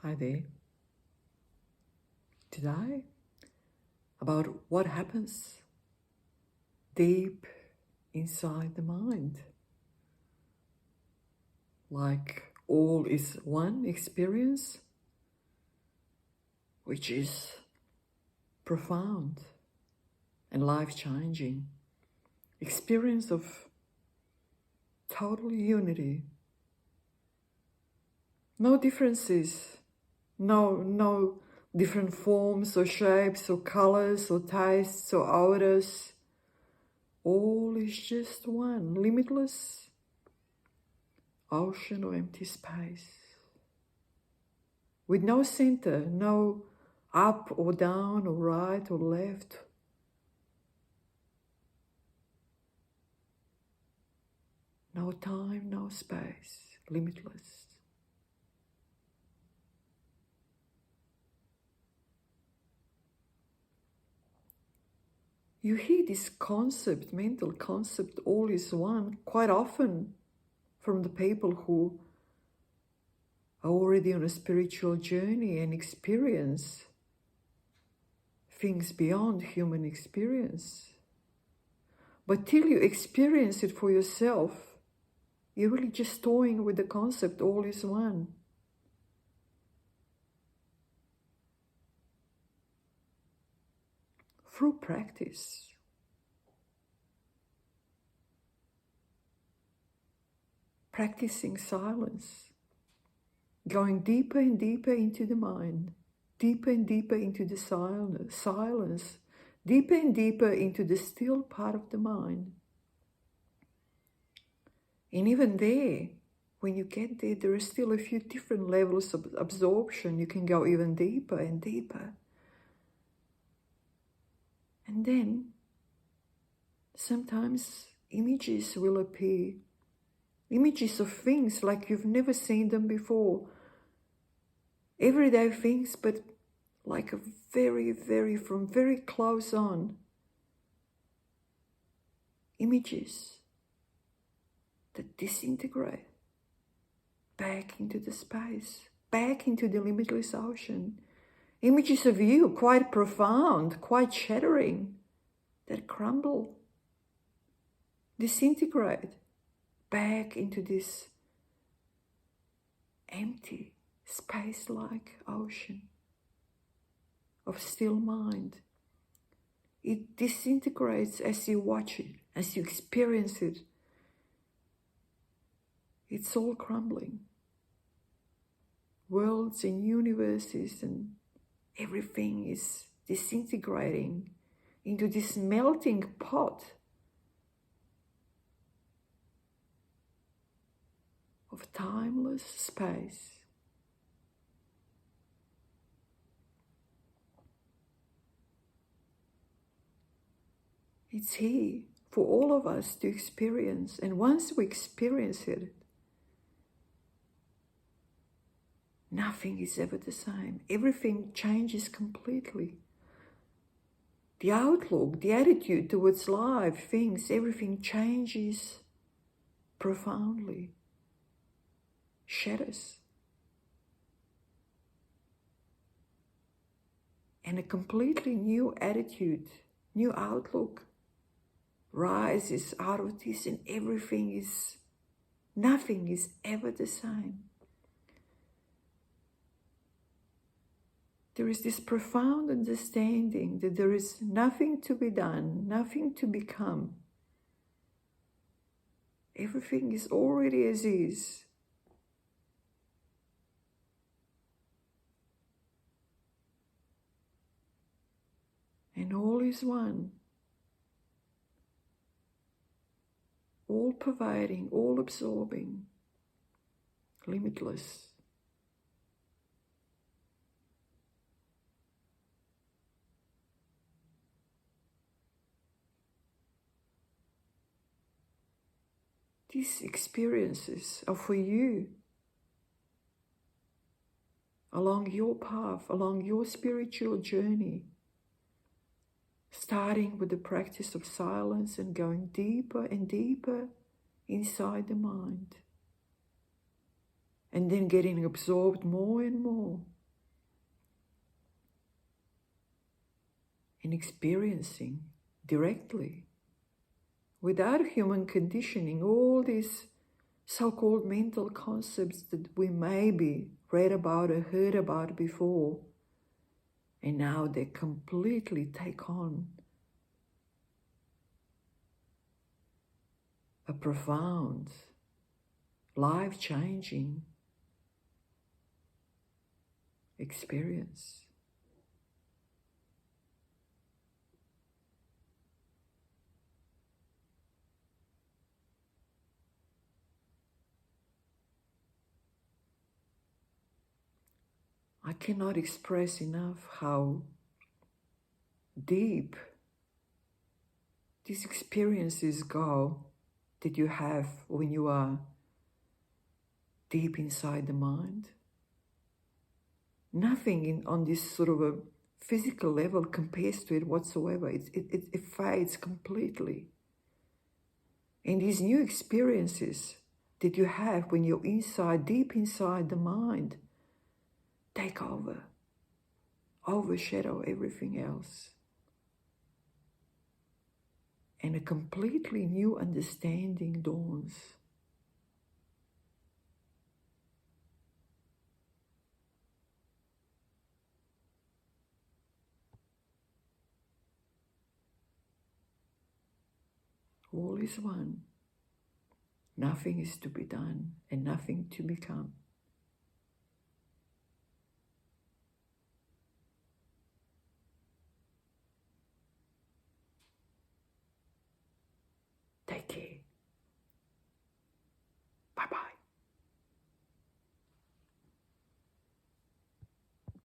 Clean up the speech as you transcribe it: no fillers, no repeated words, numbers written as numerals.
Hi there. Today, about what happens deep inside the mind. Like all is one experience, which is profound and life-changing. Experience of total unity. No differences, no different forms or shapes or colors or tastes or odors. All is just one, limitless ocean or empty space. With no center, no up or down or right or left. No time, no space, limitless. You hear this concept, mental concept, all is one, quite often from the people who are already on a spiritual journey and experience things beyond human experience. But till you experience it for yourself, you're really just toying with the concept, all is one. Through practice, practicing silence, going deeper and deeper into the mind, deeper and deeper into the silence, deeper and deeper into the still part of the mind. And even there, when you get there, there are still a few different levels of absorption. You can go even deeper and deeper. And then, sometimes images will appear. Images of things like you've never seen them before. Everyday things, but like from very close on. Images that disintegrate back into the space, back into the limitless ocean. Images of you, quite profound, quite shattering, that crumble, disintegrate back into this empty, space-like ocean of still mind. It disintegrates as you watch it, as you experience it. It's all crumbling. Worlds and universes and everything is disintegrating into this melting pot of timeless space. It's here for all of us to experience, and once we experience it, nothing is ever the same. Everything changes completely. The outlook, the attitude towards life, things, everything changes profoundly. Shatters. And a completely new attitude, new outlook rises out of this, and nothing is ever the same. There is this profound understanding that there is nothing to be done, nothing to become. Everything is already as is. And all is one. All pervading, all absorbing, limitless. These experiences are for you along your path, along your spiritual journey, starting with the practice of silence and going deeper and deeper inside the mind, and then getting absorbed more and more and experiencing directly, without human conditioning, all these so-called mental concepts that we maybe read about or heard about before, and now they completely take on a profound, life-changing experience. I cannot express enough how deep these experiences go that you have when you are deep inside the mind. Nothing on this sort of a physical level compares to it whatsoever. It fades completely. And these new experiences that you have when you're inside, deep inside the mind, take over, overshadow everything else. And a completely new understanding dawns. All is one. Nothing is to be done and nothing to become.